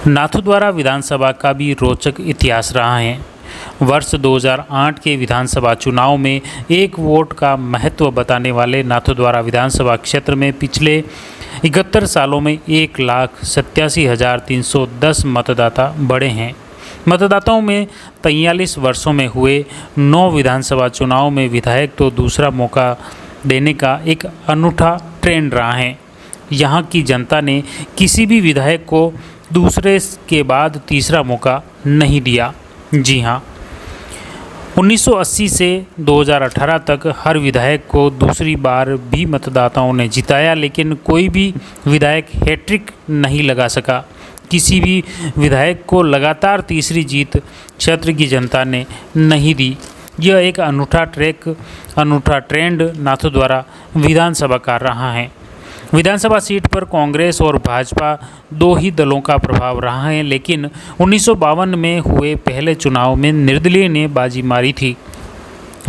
नाथद्वारा विधानसभा का भी रोचक इतिहास रहा है। वर्ष 2008 के विधानसभा चुनाव में एक वोट का महत्व बताने वाले नाथद्वारा विधानसभा क्षेत्र में पिछले 71 सालों में 1,87,310 मतदाता बढ़े हैं। मतदाताओं में 43 वर्षों में हुए 9 विधानसभा चुनाव में विधायक को दूसरा मौका देने का एक अनूठा ट्रेंड रहा है। यहाँ की जनता ने किसी भी विधायक को दूसरे के बाद तीसरा मौका नहीं दिया। जी हाँ, 1980 से 2018 तक हर विधायक को दूसरी बार भी मतदाताओं ने जिताया, लेकिन कोई भी विधायक हैट्रिक नहीं लगा सका। किसी भी विधायक को लगातार तीसरी जीत क्षेत्र की जनता ने नहीं दी। यह एक अनूठा ट्रेंड नाथद्वारा विधानसभा का रहा है। विधानसभा सीट पर कांग्रेस और भाजपा दो ही दलों का प्रभाव रहा है, लेकिन 1952 में हुए पहले चुनाव में निर्दलीय ने बाजी मारी थी।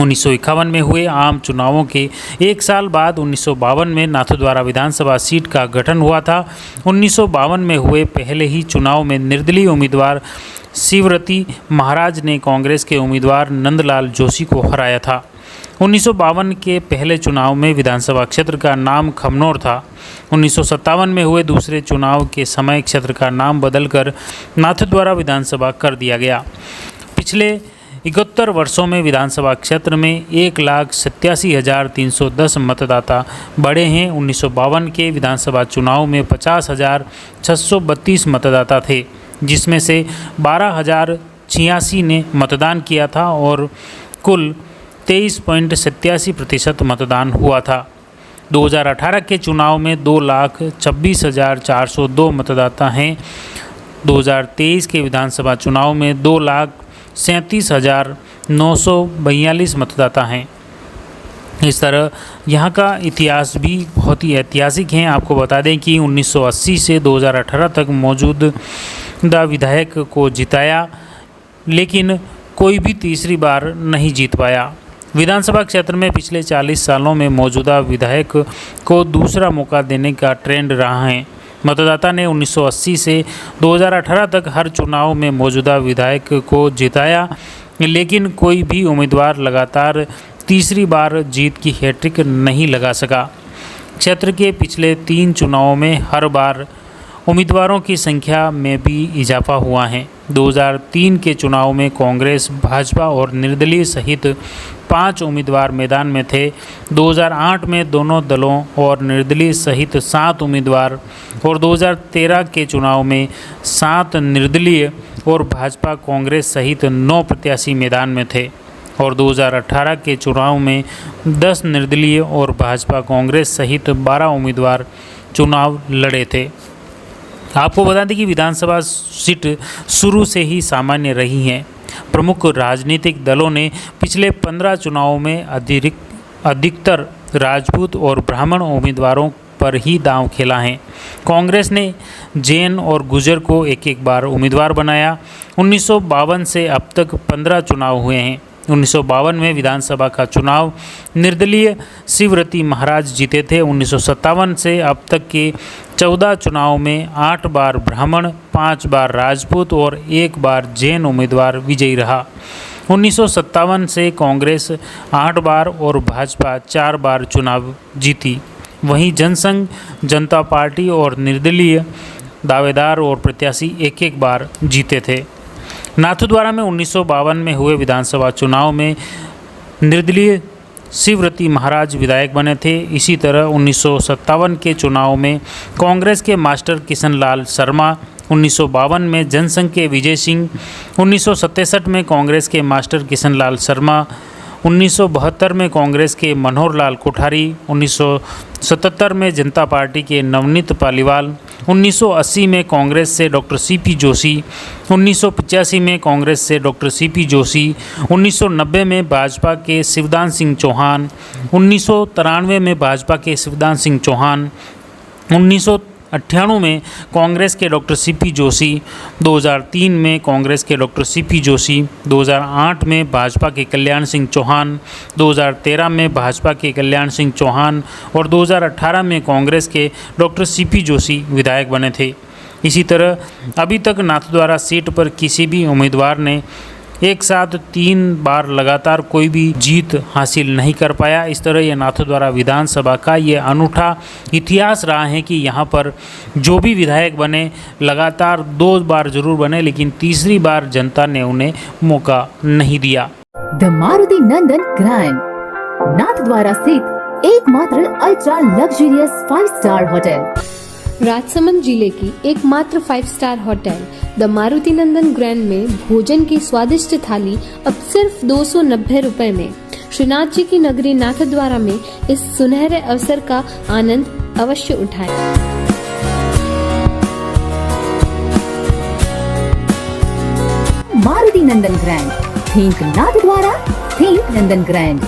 1951 में हुए आम चुनावों के एक साल बाद 1952 में नाथद्वारा विधानसभा सीट का गठन हुआ था। 1952 में हुए पहले ही चुनाव में निर्दलीय उम्मीदवार शिवरती महाराज ने कांग्रेस के उम्मीदवार नंदलाल जोशी को हराया था। 1952 के पहले चुनाव में विधानसभा क्षेत्र का नाम खमनौर था। 1957 में हुए दूसरे चुनाव के समय क्षेत्र का नाम बदलकर नाथद्वारा विधानसभा कर दिया गया। पिछले 71 वर्षों में विधानसभा क्षेत्र में 1,87,310 मतदाता बढ़े हैं। 1952 के विधानसभा चुनाव में 50,632 मतदाता थे, जिसमें से 12,086 ने मतदान किया था और कुल 23.87% मतदान हुआ था। 2018 के चुनाव में 2,26,402 मतदाता हैं। 2023 के विधानसभा चुनाव में 2,37,942 मतदाता हैं। इस तरह यहाँ का इतिहास भी बहुत ही ऐतिहासिक है। आपको बता दें कि 1980 से 2018 तक मौजूदा विधायक को जिताया, लेकिन कोई भी तीसरी बार नहीं जीत पाया। विधानसभा क्षेत्र में पिछले 40 सालों में मौजूदा विधायक को दूसरा मौका देने का ट्रेंड रहा है। मतदाता ने 1980 से 2018 तक हर चुनाव में मौजूदा विधायक को जिताया, लेकिन कोई भी उम्मीदवार लगातार तीसरी बार जीत की हैट्रिक नहीं लगा सका। क्षेत्र के पिछले 3 चुनावों में हर बार उम्मीदवारों की संख्या में भी इजाफा हुआ है। 2003 के चुनाव में कांग्रेस, भाजपा और निर्दलीय सहित 5 उम्मीदवार मैदान में थे। 2008 में दोनों दलों और निर्दलीय सहित 7 उम्मीदवार और 2013 के चुनाव में 7 निर्दलीय और भाजपा कांग्रेस सहित 9 प्रत्याशी मैदान में थे और 2018 के चुनाव में 10 निर्दलीय और भाजपा कांग्रेस सहित 12 उम्मीदवार चुनाव लड़े थे। आपको बता दें कि विधानसभा सीट शुरू से ही सामान्य रही हैं। प्रमुख राजनीतिक दलों ने पिछले 15 चुनावों में अधिकतर राजपूत और ब्राह्मण उम्मीदवारों पर ही दांव खेला है। कांग्रेस ने जैन और गुर्जर को एक बार उम्मीदवार बनाया। 1952 से अब तक 15 चुनाव हुए हैं। 1952 में विधानसभा का चुनाव निर्दलीय शिवरती महाराज जीते थे। 1957 से अब तक के 14 चुनाव में 8 बार ब्राह्मण, 5 बार राजपूत और 1 बार जैन उम्मीदवार विजयी रहा। 1957 से कांग्रेस 8 बार और भाजपा 4 बार चुनाव जीती। वहीं जनसंघ, जनता पार्टी और निर्दलीय दावेदार और प्रत्याशी 1 बार जीते थे। नाथद्वारा में 1952 में हुए विधानसभा चुनाव में निर्दलीय शिवरती महाराज विधायक बने थे। इसी तरह 1957 के चुनाव में कांग्रेस के मास्टर किशनलाल शर्मा, 1952 में जनसंघ के विजय सिंह, 1967 में कांग्रेस के मास्टर किशनलाल शर्मा, 1972 में कांग्रेस के मनोहर लाल कोठारी, 1977 में जनता पार्टी के नवनीत पालीवाल, 1980 में कांग्रेस से डॉक्टर सीपी जोशी, 1985 में कांग्रेस से डॉक्टर सीपी जोशी, 1990 में भाजपा के शिवदान सिंह चौहान, 1993 में भाजपा के शिवदान सिंह चौहान, 1998 में कांग्रेस के डॉक्टर सीपी जोशी, 2003 में कांग्रेस के डॉक्टर सीपी जोशी, 2008 में भाजपा के कल्याण सिंह चौहान, 2013 में भाजपा के कल्याण सिंह चौहान और 2018 में कांग्रेस के डॉक्टर सीपी जोशी विधायक बने थे। इसी तरह अभी तक नाथद्वारा सीट पर किसी भी उम्मीदवार ने एक साथ 3 बार लगातार कोई भी जीत हासिल नहीं कर पाया। इस तरह ये नाथद्वारा विधानसभा का ये अनूठा इतिहास रहा है कि यहाँ पर जो भी विधायक बने लगातार 2 बार जरूर बने, लेकिन तीसरी बार जनता ने उन्हें मौका नहीं दिया। The Maruti Nandan grand, Nathdwara स्थित एकमात्र ultra luxurious 5 star hotel. Rajsamand जिले की एकमात्र 5 star hotel the Maruti Nandan grand में भोजन की स्वादिष्ट थाली अब सिर्फ 290 रुपए में। श्रीनाथ जी की नगरी नाथद्वारा में इस सुनहरे अवसर का आनंद अवश्य उठाएं। मारुति नंदन ग्रैंड, थिंक नाथद्वारा, थिंक नंदन ग्रैंड।